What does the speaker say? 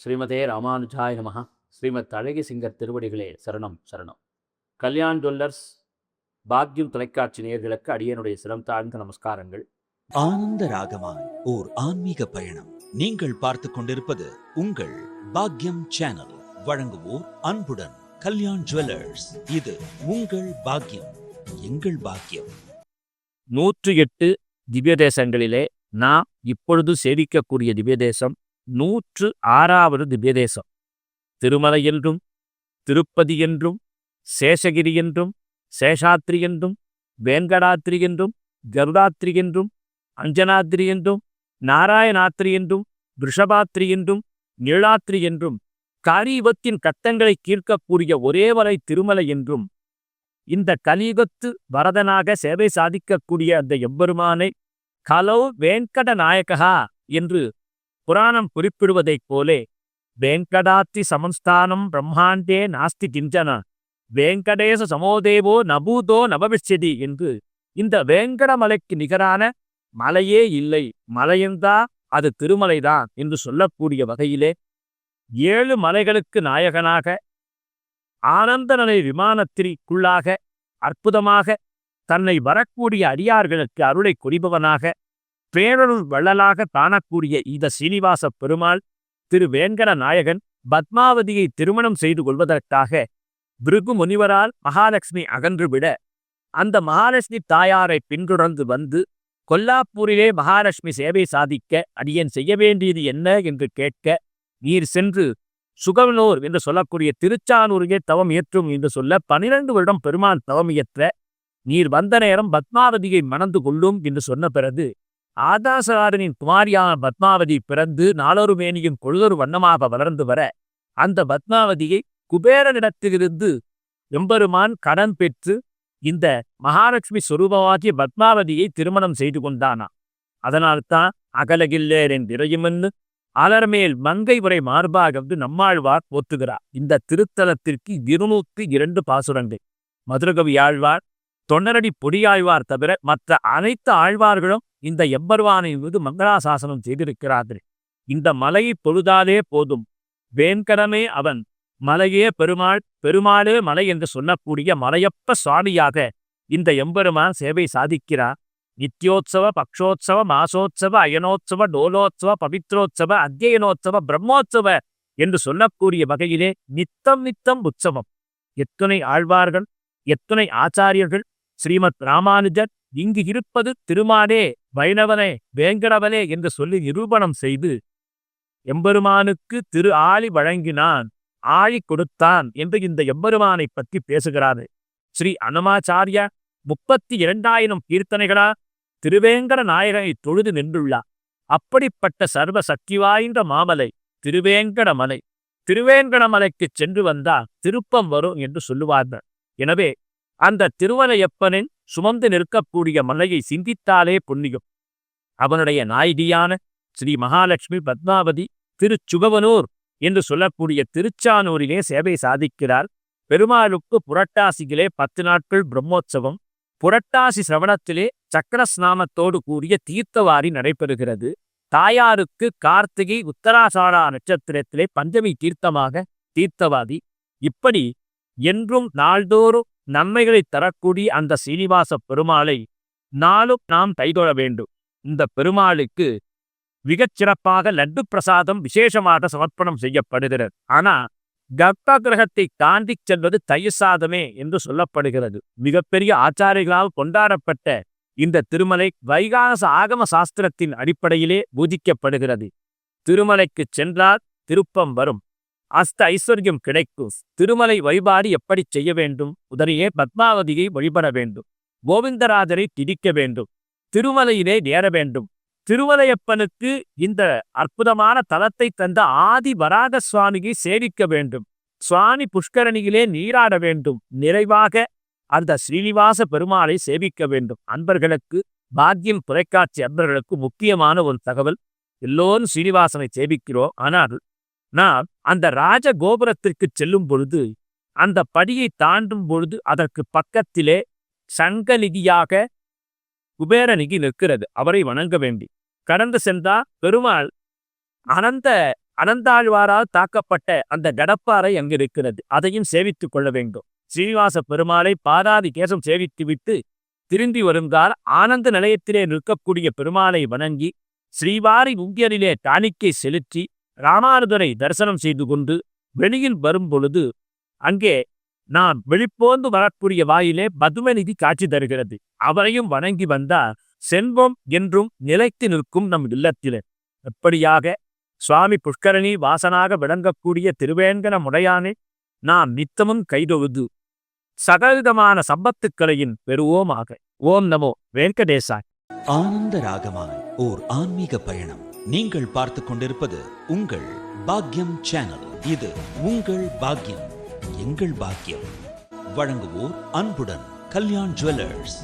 ஸ்ரீமதே ராமானுஜாய நமஹ. ஸ்ரீமத் அழகி சிங்கர் திருவடிகளே சரணம் சரணம். கல்யாண் ஜுவல்லர்ஸ் பாக்யம் தொலைக்காட்சி நேயர்களுக்கு அடியனுடைய சிரம் தாழ்ந்த நமஸ்காரங்கள். ஆனந்த ராகமாய் ஓர் ஆன்மீக பயணம். நீங்கள் பார்த்து கொண்டிருப்பது உங்கள் பாக்யம் சேனல். வழங்குவோர் அன்புடன் கல்யாண் ஜுவல்லர்ஸ். இது உங்கள் பாக்யம், எங்கள் பாக்கியம். 108 திவ்ய தேசங்களிலே நாம் இப்பொழுது சேவிக்கக்கூடிய திவ்ய தேசம் 106வது திவ்ய தேசம். திருமலை என்றும், திருப்பதி என்றும், சேஷகிரி என்றும், சேஷாத்ரி என்றும், வேங்கடாத்ரி என்றும், கருடாத்ரி என்றும், அஞ்சனாத்ரி என்றும், நாராயணாத்ரி என்றும், ரிஷபாத்ரி என்றும், நீளாத்ரி என்றும், காரீபத்தின் கட்டங்களை கீழ்க்கக்கூடிய ஒரே வரை திருமலை என்றும், இந்த கலியுகத்து வரதனாக சேவை சாதிக்கக்கூடிய அந்த எம்பெருமானை கலோ வேங்கட நாயகா என்று புராணம் குறிப்பிடுவதைப் போலே வேங்கடாத்ரி சமஸ்தானம் பிரம்மாண்டே நாஸ்தி கிஞ்சன வேங்கடேச சமோதேவோ நபூதோ நபவிஷ்யதி என்று இந்த வேங்கடமலைக்கு நிகரான மலையே இல்லை, மலையென்றா அது திருமலைதான் என்று சொல்லக்கூடிய வகையிலே 7 மலைகளுக்கு நாயகனாக ஆனந்தநிலை விமானத்திற்குள்ளாக அற்புதமாக தன்னை வரக்கூடிய அடியார்களுக்கு அருளை குறிப்பவனாக பேரருள் வள்ளலாக காணக்கூடிய இந்த சீனிவாச பெருமாள் திரு வேங்கட நாயகன் பத்மாவதியை திருமணம் செய்து கொள்வதற்காக பிருகு முனிவரால் மகாலட்சுமி அகன்றுவிட அந்த மகாலட்சுமி தாயாரை பின்தொடர்ந்து வந்து கொல்லாப்பூரிலே மகாலட்சுமி சேவை சாதிக்க அடியேன் செய்ய வேண்டியது என்ன என்று கேட்க, நீர் சென்று சுகவனூர் என்று சொல்லக்கூடிய திருச்சானூரிலே தவம் இயற்றும் என்று சொல்ல 12 வருடம் பெருமான் தவம் இயற்ற நீர் வந்த நேரம் பத்மாவதியை மணந்து கொள்ளும் என்று சொன்ன பிறகு ஆதாசராரனின் குமாரியான பத்மாவதி பிறந்து நாளொரு மேனியும் கொழுதொரு வண்ணமாக வளர்ந்து வர அந்த பத்மாவதியை குபேரனிடத்திலிருந்து எம்பெருமான் கடன் பெற்று இந்த மகாலட்சுமி சொரூபமாகிய பத்மாவதியை திருமணம் செய்து கொண்டானா. அதனால்தான் அகலகில்லேர் என்றிறையுமென்னு அலர்மேல் மங்கை உரை மார்பாக என்று நம்மாழ்வார் போற்றுகிறார். இந்த திருத்தலத்திற்கு 202 பாசுரங்கள். மதுரகவி ஆழ்வார், தொண்டரடி பொடியாழ்வார் தவிர மற்ற அனைத்து ஆழ்வார்களும் இந்த எம்பெருமானின் மீது மங்களாசாசனம் செய்திருக்கிறார்கள். இந்த மலையை பொழுதாலே போதும், வேங்கடமே அவன், மலையே பெருமாள், பெருமாளே மலை என்று சொல்லக்கூடிய மலையப்ப சுவாமியாக இந்த எம்பெருமான் சேவை சாதிக்கிறார். நித்யோத்சவ, பக்ஷோத்சவ, மாசோத்சவ, அயனோத்சவ, டோலோத்சவ, பவித்ரோத்சவ, அத்தியனோத்சவ, பிரம்மோத்சவ என்று சொல்லக்கூடிய வகையிலே நித்தம் நித்தம் உற்சவம். எத்துணை ஆழ்வார்கள், எத்துணை ஆச்சாரியர்கள், ஸ்ரீமத் ராமானுஜர் இங்கு இருப்பது திருமாலே, வைணவனே, வேங்கடவனே என்று சொல்லி நிரூபணம் செய்து எம்பெருமானுக்கு திரு ஆழி வழங்கினான், ஆழி கொடுத்தான் என்று இந்த எம்பெருமானை பற்றி பேசுகிறாரு. ஸ்ரீ அன்னமாச்சாரியா 32,000 கீர்த்தனைகளா திருவேங்கட நாயகனை தொழுது நின்றுள்ளார். அப்படிப்பட்ட சர்வ சக்தி வாய்ந்த மாமலை திருவேங்கட மலை. திருவேங்கட மலைக்கு சென்று வந்தால் திருப்பம் வரும் என்று சொல்லுவார்கள். எனவே அந்த திருவலையப்பனின் சுமந்து நிற்கக்கூடிய மலையை சிந்தித்தாலே புண்ணியம். அவனுடைய நாயகியான ஸ்ரீ மகாலட்சுமி பத்மாவதி திருச்சுகவனூர் என்று சொல்லக்கூடிய திருச்சானூரிலே சேவை சாதிக்கிறார். பெருமாளுக்கு புரட்டாசியிலே 10 நாட்கள் பிரம்மோற்சவம், புரட்டாசி சிரவணத்திலே சக்கரஸ்நாமத்தோடு கூடிய தீர்த்தவாரி நடைபெறுகிறது. தாயாருக்கு கார்த்திகை உத்தராசாரா நட்சத்திரத்திலே பஞ்சமி தீர்த்தமாக தீர்த்தவாதி. இப்படி என்றும் நாள்தோறும் நன்மைகளை தரக்கூடிய அந்த சீனிவாச பெருமாளை நாளும் நாம் கைதொழ வேண்டும். இந்த பெருமாளுக்கு மிகச் சிறப்பாக லட்டு பிரசாதம் விசேஷமாக சமர்ப்பணம் செய்யப்படுகிறது. ஆனால் கர்ப்ப கிரகத்தை தாண்டி செல்வது தயிர் சாதமே என்று சொல்லப்படுகிறது. மிகப்பெரிய ஆச்சாரிகளால் கொண்டாடப்பட்ட இந்த திருமலை வைகாச ஆகம சாஸ்திரத்தின் அடிப்படையிலே பூஜிக்கப்படுகிறது. திருமலைக்கு சென்றால் திருப்பம் வரும், அஸ்த ஐஸ்வர்யம் கிடைக்கும். திருமலை வழிபாடு எப்படி செய்ய வேண்டும்? உடனே பத்மாவதியை வழிபட வேண்டும், கோவிந்தராஜரை திதிக்க வேண்டும், திருமலையிலே நேர வேண்டும். திருமலையப்பனுக்கு இந்த அற்புதமான தலத்தை தந்த ஆதி வராக சுவாமியை சேவிக்க வேண்டும். சுவாமி புஷ்கரணியிலே நீராட வேண்டும். நிறைவாக அந்த ஸ்ரீனிவாச பெருமாளை சேவிக்க வேண்டும். அன்பர்களுக்கு, பாக்யம் தொலைக்காட்சி அன்பர்களுக்கு முக்கியமான ஒரு தகவல், எல்லோரும் ஸ்ரீனிவாசனை சேவிக்கிறோம். ஆனால் நாம் அந்த ராஜ கோபுரத்திற்கு செல்லும் பொழுது, அந்த படியை தாண்டும் பொழுது அதற்கு பக்கத்திலே சங்கநிதியாக குபேரநிதி நிற்கிறது. அவரை வணங்க வேண்டி கடந்து சென்றால் பெருமாள் அனந்த அனந்தாழ்வாரால் தாக்கப்பட்ட அந்த கடப்பாறை அங்கு இருக்கிறது. அதையும் சேவித்துக் கொள்ள வேண்டும். ஸ்ரீனிவாச பெருமாளை பாதாதி கேசம் சேவித்துவிட்டு திரும்பி வருங்கால் ஆனந்த நிலையத்திலே நிற்கக்கூடிய பெருமாளை வணங்கி ஸ்ரீவாரி உங்கியலிலே காணிக்கை செலுத்தி ராமானுஜரை தரிசனம் செய்து கொண்டு வெளியில் வரும் பொழுது அங்கே நாம் வெளிப்போந்து வரக்கூடிய வாயிலே பதுமநிதி காட்சி தருகிறது. அவரையும் வணங்கி வந்தால் செல்வம் என்றும் நிலைத்து நிற்கும் நம் இல்லத்திலே. எப்படியாக சுவாமி புஷ்கரணி வாசனாக விளங்கக்கூடிய திருவேங்கட முடையானை நாம் நித்தமும் கைதொழுது சகலவிதமான சம்பத்துக்களையும் பெறுவோமாக. ஓம் நமோ வெங்கடேசாய். ஆனந்த ராகமாய் ஓர் ஆன்மீக பயணம். நீங்கள் பார்த்துக் கொண்டிருப்பது உங்கள் பாக்யம் சேனல். இது உங்கள் பாக்யம், எங்கள் பாக்யம். வழங்குவோர் அன்புடன் கல்யாண் ஜுவல்லர்ஸ்.